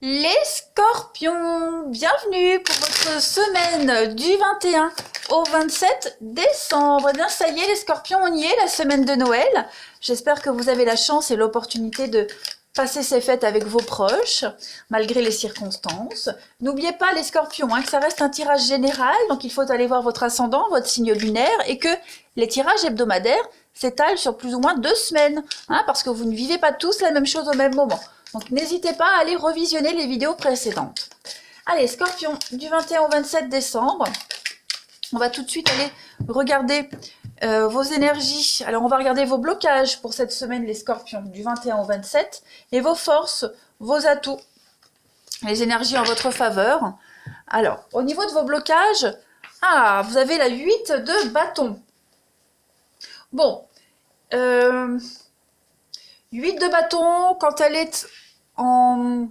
Les scorpions, bienvenue pour votre semaine du 21 au 27 décembre. Eh bien, ça y est, les scorpions, on y est, la semaine de Noël. J'espère que vous avez la chance et l'opportunité de passer ces fêtes avec vos proches, malgré les circonstances. N'oubliez pas, les scorpions, que ça reste un tirage général, donc il faut aller voir votre ascendant, votre signe lunaire, et que les tirages hebdomadaires s'étalent sur plus ou moins 2 semaines, parce que vous ne vivez pas tous la même chose au même moment. Donc n'hésitez pas à aller revisionner les vidéos précédentes. Allez, Scorpion, du 21 au 27 décembre, on va tout de suite aller regarder vos énergies. Alors on va regarder vos blocages pour cette semaine, les Scorpions, du 21 au 27, et vos forces, vos atouts, les énergies en votre faveur. Alors, au niveau de vos blocages, vous avez la 8 de bâton. Bon, 8 de bâton, quand elle est en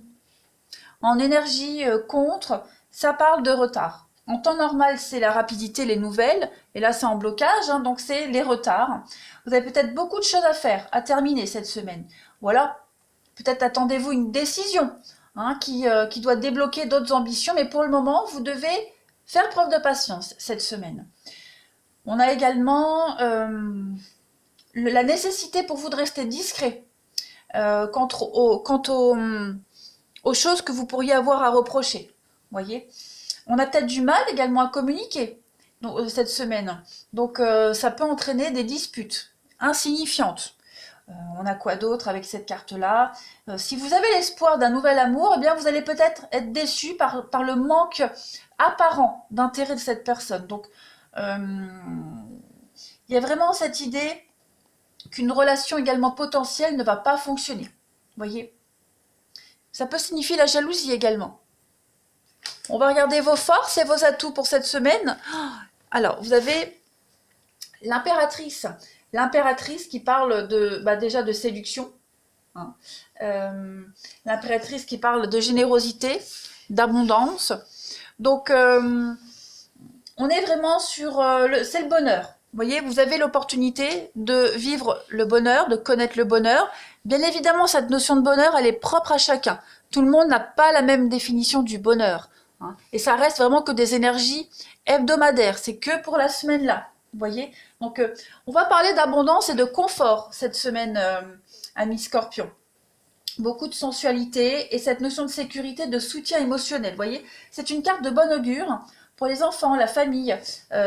énergie contre, ça parle de retard. En temps normal, c'est la rapidité, les nouvelles, et là c'est en blocage, donc c'est les retards. Vous avez peut-être beaucoup de choses à faire, à terminer cette semaine. Ou alors, peut-être attendez-vous une décision qui doit débloquer d'autres ambitions, mais pour le moment, vous devez faire preuve de patience cette semaine. On a également la nécessité pour vous de rester discret quant aux choses que vous pourriez avoir à reprocher. Voyez, on a peut-être du mal également à communiquer cette semaine. Donc ça peut entraîner des disputes insignifiantes. On a quoi d'autre avec cette carte-là? Si vous avez l'espoir d'un nouvel amour, eh bien vous allez peut-être être déçu par le manque apparent d'intérêt de cette personne. Donc il y a vraiment cette idée qu'une relation également potentielle ne va pas fonctionner. Voyez, ça peut signifier la jalousie également. On va regarder vos forces et vos atouts pour cette semaine. Alors, vous avez l'impératrice. L'impératrice qui parle déjà de séduction. L'impératrice qui parle de générosité, d'abondance. Donc, on est vraiment sur... c'est le bonheur. Vous voyez, vous avez l'opportunité de vivre le bonheur, de connaître le bonheur. Bien évidemment, cette notion de bonheur, elle est propre à chacun. Tout le monde n'a pas la même définition du bonheur. Et ça reste vraiment que des énergies hebdomadaires. C'est que pour la semaine-là. Vous voyez? Donc, on va parler d'abondance et de confort cette semaine, amis Scorpion. Beaucoup de sensualité et cette notion de sécurité, de soutien émotionnel. Vous voyez? C'est une carte de bon augure pour les enfants, la famille.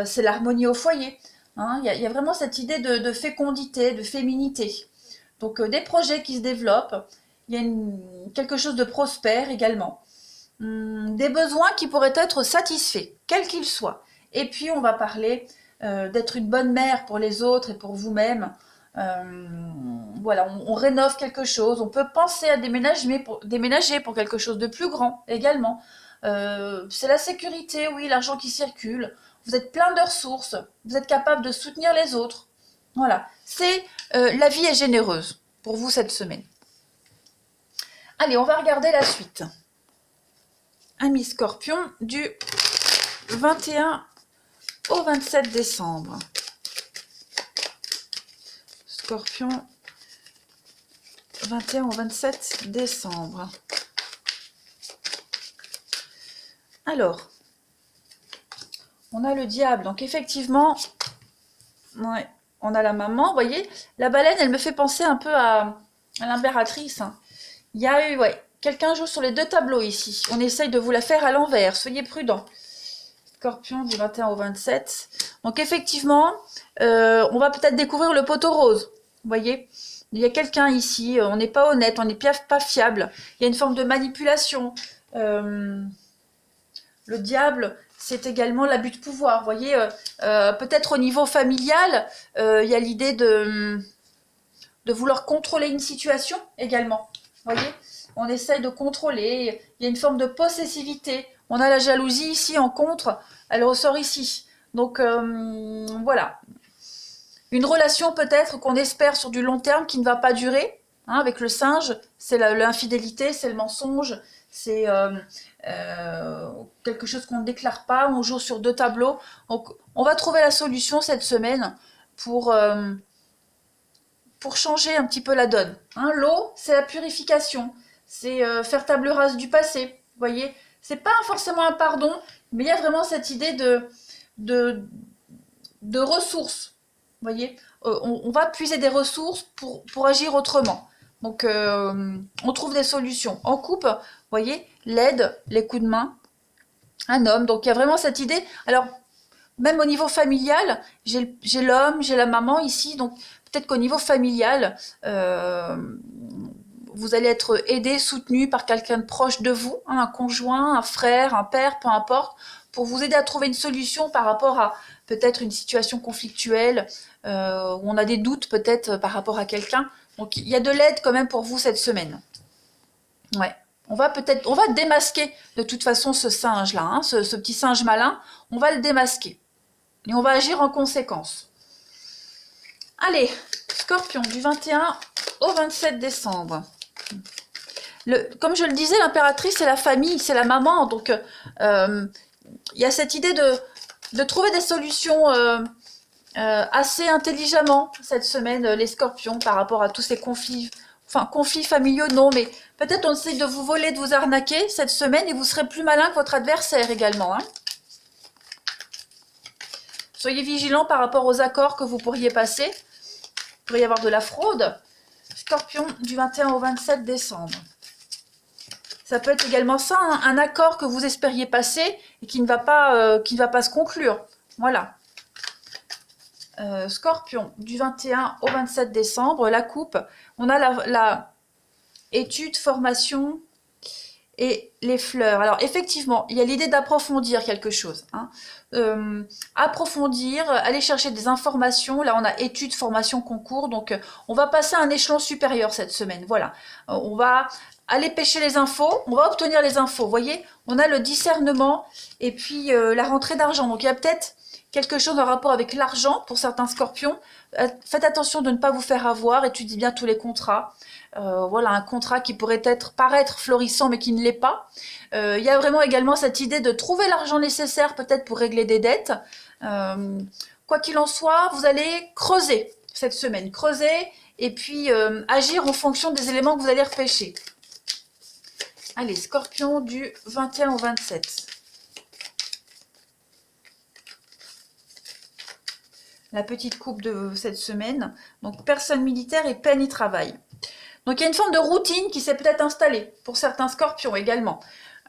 C'est l'harmonie au foyer. Il y a vraiment cette idée de fécondité, de féminité. Donc des projets qui se développent, il y a quelque chose de prospère également. Des besoins qui pourraient être satisfaits, quels qu'ils soient. Et puis on va parler d'être une bonne mère pour les autres et pour vous-même. Voilà, on rénove quelque chose, on peut penser à déménager pour quelque chose de plus grand également. C'est la sécurité, oui, l'argent qui circule. Vous êtes plein de ressources, vous êtes capable de soutenir les autres. Voilà, c'est la vie est généreuse pour vous cette semaine. Allez, on va regarder la suite. Amis Scorpion, du 21 au 27 décembre. Scorpion, 21 au 27 décembre. Alors, on a le diable, donc effectivement, ouais, on a la maman, vous voyez, la baleine, elle me fait penser un peu à l'impératrice. Il y a eu, quelqu'un joue sur les 2 tableaux ici. On essaye de vous la faire à l'envers, soyez prudents. Scorpion du 21 au 27. Donc effectivement, on va peut-être découvrir le poteau rose, vous voyez. Il y a quelqu'un ici, on n'est pas honnête, on n'est pas fiable. Il y a une forme de manipulation. Le diable, c'est également l'abus de pouvoir. Vous voyez, peut-être au niveau familial, il y a l'idée de vouloir contrôler une situation également. Vous voyez, on essaye de contrôler. Il y a une forme de possessivité. On a la jalousie ici en contre, elle ressort ici. Donc voilà. Une relation peut-être qu'on espère sur du long terme qui ne va pas durer. Avec le singe, c'est l'infidélité, c'est le mensonge. C'est quelque chose qu'on ne déclare pas, on joue sur 2 tableaux. Donc, on va trouver la solution cette semaine pour changer un petit peu la donne. L'eau, c'est la purification. c'est faire table rase du passé. Vous voyez, c'est pas forcément un pardon, mais il y a vraiment cette idée de, de ressources. Vous voyez, on va puiser des ressources pour agir autrement. Donc, on trouve des solutions. En couple, vous voyez, l'aide, les coups de main, un homme. Donc, il y a vraiment cette idée. Alors, même au niveau familial, j'ai l'homme, j'ai la maman ici. Donc, peut-être qu'au niveau familial, vous allez être aidé, soutenu par quelqu'un de proche de vous, hein, un conjoint, un frère, un père, peu importe, pour vous aider à trouver une solution par rapport à peut-être une situation conflictuelle, où on a des doutes peut-être par rapport à quelqu'un. Donc il y a de l'aide quand même pour vous cette semaine. Ouais. On va démasquer de toute façon ce singe-là, hein, ce petit singe malin, on va le démasquer. Et on va agir en conséquence. Allez, Scorpion, du 21 au 27 décembre. Comme je le disais, l'impératrice, c'est la famille, c'est la maman. Donc, il y a cette idée de trouver des solutions assez intelligemment cette semaine, les scorpions, par rapport à tous ces conflits. Enfin, conflits familiaux, non, mais peut-être on essaie de vous voler, de vous arnaquer cette semaine et vous serez plus malin que votre adversaire également. Hein. Soyez vigilants par rapport aux accords que vous pourriez passer. Il pourrait y avoir de la fraude. Scorpion, du 21 au 27 décembre. Ça peut être également ça, hein, un accord que vous espériez passer et qui ne va pas se conclure. Voilà. Scorpion, du 21 au 27 décembre, la coupe. On a la étude, formation et les fleurs. Alors, effectivement, il y a l'idée d'approfondir quelque chose. Hein. Approfondir, aller chercher des informations. Là, on a études, formation, concours. Donc, on va passer à un échelon supérieur cette semaine. Voilà. On va aller pêcher les infos. On va obtenir les infos. Vous voyez, on a le discernement et puis la rentrée d'argent. Donc, il y a peut-être quelque chose en rapport avec l'argent pour certains scorpions. Faites attention de ne pas vous faire avoir. Étudiez bien tous les contrats. Voilà, un contrat qui pourrait paraître florissant mais qui ne l'est pas. Il y a vraiment également cette idée de trouver l'argent nécessaire peut-être pour régler des dettes. Quoi qu'il en soit, vous allez creuser cette semaine. Creuser et puis agir en fonction des éléments que vous allez repêcher. Allez, Scorpion, du 21 au 27. La petite coupe de cette semaine. Donc, personne militaire et peine y travail. Donc, il y a une forme de routine qui s'est peut-être installée pour certains scorpions également.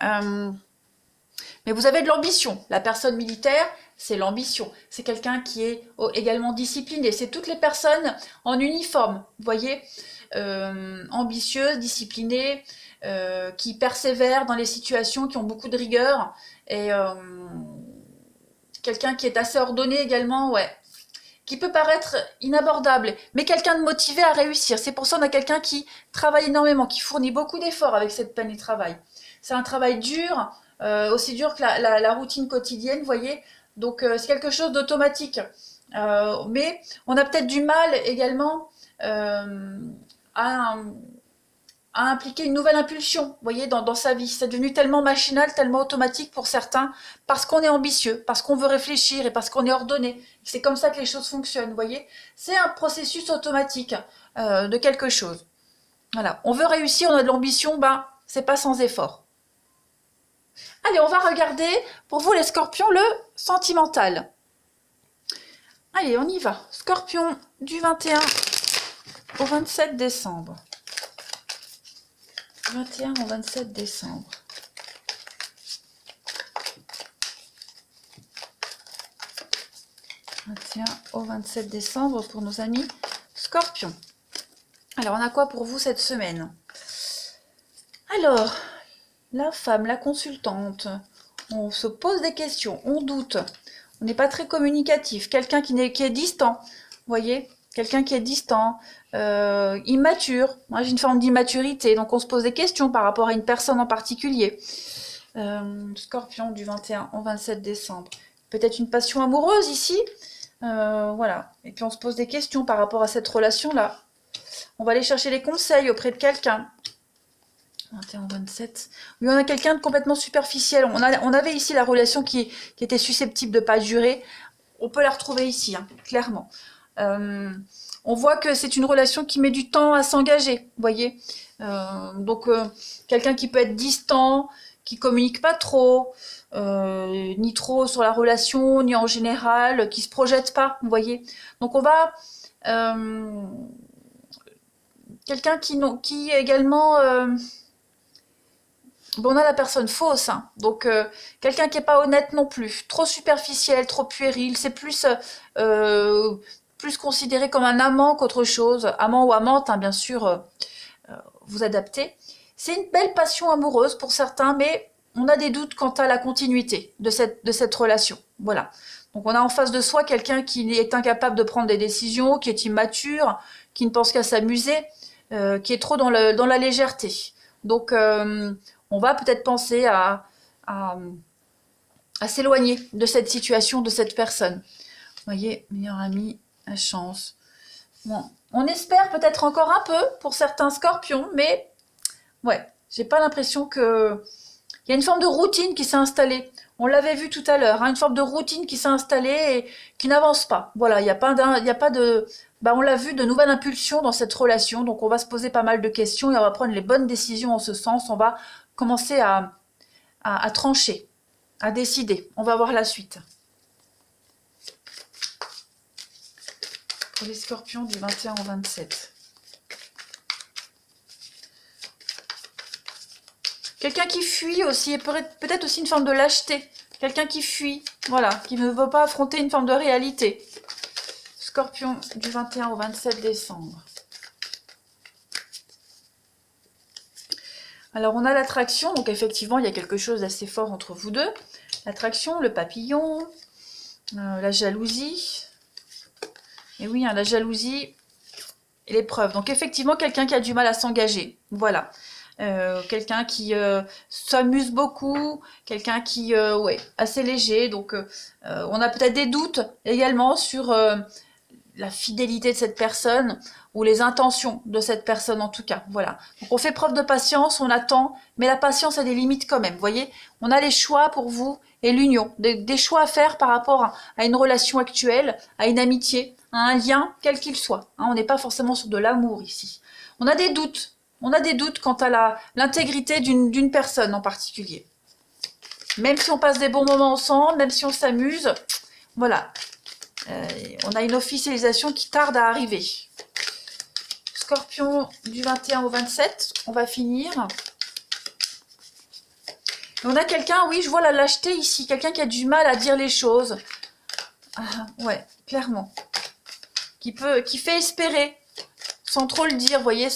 Mais vous avez de l'ambition. La personne militaire, c'est l'ambition. C'est quelqu'un qui est également discipliné. C'est toutes les personnes en uniforme, vous voyez, ambitieuses, disciplinées, qui persévèrent dans les situations, qui ont beaucoup de rigueur. Et quelqu'un qui est assez ordonné également, ouais. Qui peut paraître inabordable, mais quelqu'un de motivé à réussir. C'est pour ça qu'on a quelqu'un qui travaille énormément, qui fournit beaucoup d'efforts avec cette peine et travail. C'est un travail dur, aussi dur que la routine quotidienne, vous voyez. Donc, c'est quelque chose d'automatique. Mais on a peut-être du mal également à impliquer une nouvelle impulsion, vous voyez, dans sa vie. C'est devenu tellement machinal, tellement automatique pour certains, parce qu'on est ambitieux, parce qu'on veut réfléchir et parce qu'on est ordonné. C'est comme ça que les choses fonctionnent, vous voyez. C'est un processus automatique de quelque chose. Voilà, on veut réussir, on a de l'ambition, ben, c'est pas sans effort. Allez, on va regarder, pour vous les scorpions, le sentimental. Allez, on y va. Scorpion, du 21 au 27 décembre. 21 au 27 décembre. « 21 au 27 décembre pour nos amis Scorpions. Alors, on a quoi pour vous cette semaine? Alors, la femme, la consultante, on se pose des questions, on doute, on n'est pas très communicatif, quelqu'un qui est distant, vous voyez, quelqu'un qui est distant, immature. Moi, j'ai une forme d'immaturité, donc on se pose des questions par rapport à une personne en particulier. Scorpion, du 21 au 27 décembre. Peut-être une passion amoureuse ici. Voilà. Et puis on se pose des questions par rapport à cette relation-là. On va aller chercher les conseils auprès de quelqu'un. 21 au 27. Oui, on a quelqu'un de complètement superficiel. On avait ici la relation qui était susceptible de ne pas durer. On peut la retrouver ici, hein, clairement. On voit que c'est une relation qui met du temps à s'engager, vous voyez. Quelqu'un qui peut être distant, qui communique pas trop, ni trop sur la relation, ni en général, qui se projette pas, vous voyez. Donc on va quelqu'un qui également bon, on a la personne fausse, hein. Donc quelqu'un qui est pas honnête non plus, trop superficiel, trop puéril, c'est plus considéré comme un amant qu'autre chose, amant ou amante, hein, bien sûr, vous adaptez. C'est une belle passion amoureuse pour certains, mais on a des doutes quant à la continuité de cette relation. Voilà. Donc on a en face de soi quelqu'un qui est incapable de prendre des décisions, qui est immature, qui ne pense qu'à s'amuser, qui est trop dans la légèreté. Donc on va peut-être penser à s'éloigner de cette situation, de cette personne. Vous voyez, meilleur ami, la chance. Bon, on espère peut-être encore un peu pour certains scorpions, mais ouais, j'ai pas l'impression que... Il y a une forme de routine qui s'est installée. On l'avait vu tout à l'heure, hein, une forme de routine qui s'est installée et qui n'avance pas. Voilà, il n'y a pas de... Bah, on l'a vu, de nouvelles impulsions dans cette relation, donc on va se poser pas mal de questions et on va prendre les bonnes décisions en ce sens. On va commencer à trancher, à décider. On va voir la suite. Pour les scorpions du 21 au 27. Quelqu'un qui fuit aussi, et peut-être aussi une forme de lâcheté. Quelqu'un qui fuit, voilà, qui ne veut pas affronter une forme de réalité. Scorpion du 21 au 27 décembre. Alors on a l'attraction, donc effectivement il y a quelque chose d'assez fort entre vous deux. L'attraction, le papillon, la jalousie. Et oui, hein, la jalousie et l'épreuve. Donc effectivement quelqu'un qui a du mal à s'engager. Voilà. Quelqu'un qui s'amuse beaucoup, quelqu'un qui ouais, assez léger. Donc on a peut-être des doutes également sur la fidélité de cette personne ou les intentions de cette personne en tout cas. Voilà. Donc on fait preuve de patience, on attend, mais la patience a des limites quand même. Vous voyez, on a les choix pour vous et l'union, des choix à faire par rapport à une relation actuelle, à une amitié, à un lien, quel qu'il soit. Hein, on n'est pas forcément sur de l'amour ici. On a des doutes. On a des doutes quant à l'intégrité d'une personne en particulier. Même si on passe des bons moments ensemble, même si on s'amuse, voilà. On a une officialisation qui tarde à arriver. Scorpion du 21 au 27, on va finir. On a quelqu'un, oui, je vois la lâcheté ici, quelqu'un qui a du mal à dire les choses. Ah, ouais, clairement. Qui fait espérer, sans trop le dire, vous voyez,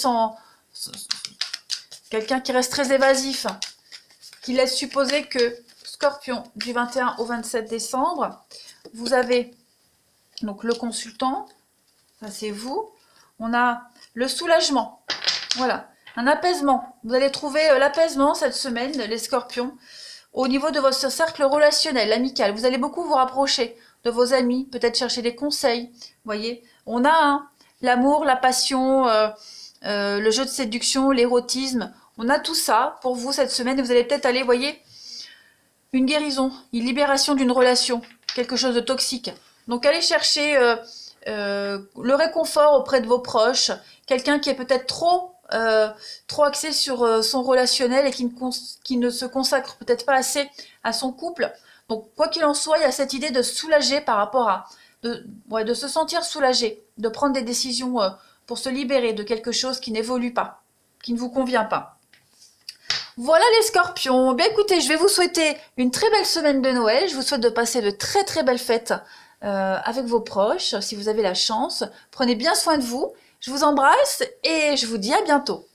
quelqu'un qui reste très évasif, qui laisse supposer que Scorpion du 21 au 27 décembre, vous avez donc le consultant, ça c'est vous, on a le soulagement, voilà, un apaisement. Vous allez trouver l'apaisement cette semaine, les Scorpions, au niveau de votre cercle relationnel, amical. Vous allez beaucoup vous rapprocher de vos amis, peut-être chercher des conseils, vous voyez. On a l'amour, la passion, le jeu de séduction, l'érotisme. On a tout ça pour vous cette semaine et vous allez peut-être aller, vous voyez, une guérison, une libération d'une relation, quelque chose de toxique. Donc allez chercher le réconfort auprès de vos proches, quelqu'un qui est peut-être trop axé sur son relationnel et qui ne se consacre peut-être pas assez à son couple. Donc quoi qu'il en soit, il y a cette idée de soulager par rapport à... de se sentir soulagé, de prendre des décisions pour se libérer de quelque chose qui n'évolue pas, qui ne vous convient pas. Voilà les Scorpions. Bien écoutez, je vais vous souhaiter une très belle semaine de Noël. Je vous souhaite de passer de très très belles fêtes avec vos proches, si vous avez la chance. Prenez bien soin de vous. Je vous embrasse et je vous dis à bientôt.